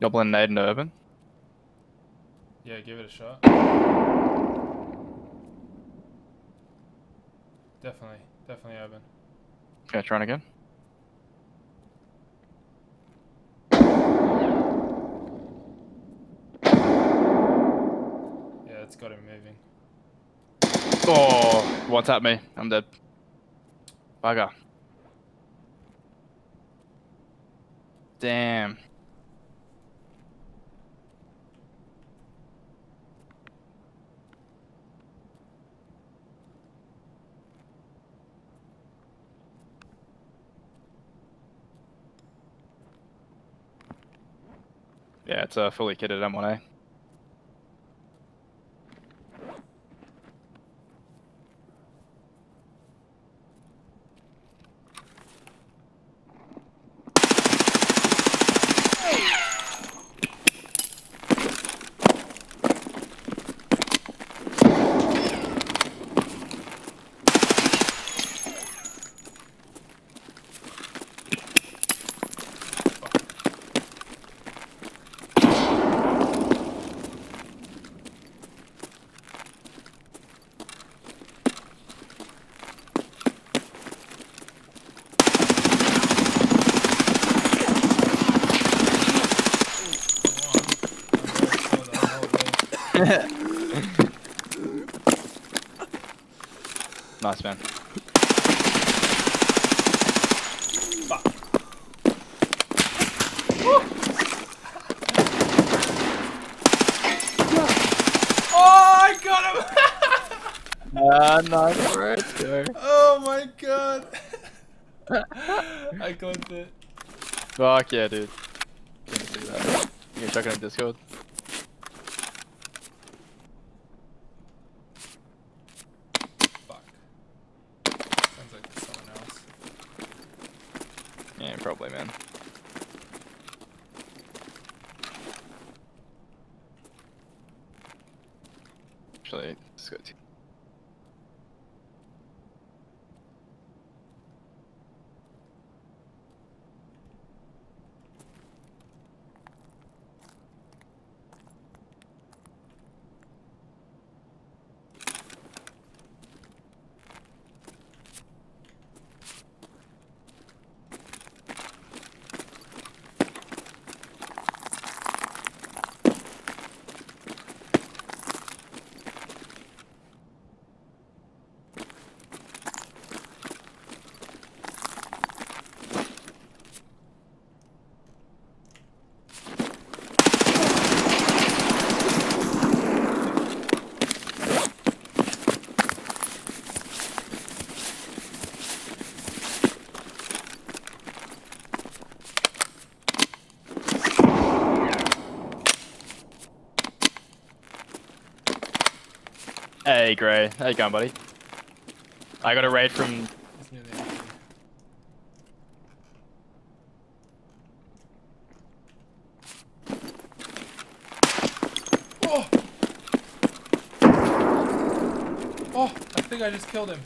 Goblin nade into urban. Yeah, give it a shot. Definitely urban. Okay, trying again. Yeah, it's got him moving. Oh, what's at me? I'm dead. Bugger. Damn. Yeah, it's a fully kitted M1A. Nice, man. Fuck. Oh, I got him! Nice, bro. Let's go. Oh my god. I got it. Fuck yeah, dude. Didn't see that. You can check it on Discord. Fuck. Sounds like there's someone else. Yeah, probably, man. Actually, let's go to. Hey, Gray. How you going, buddy? I got a raid from. It's nearly empty. Oh! Oh, I think I just killed him.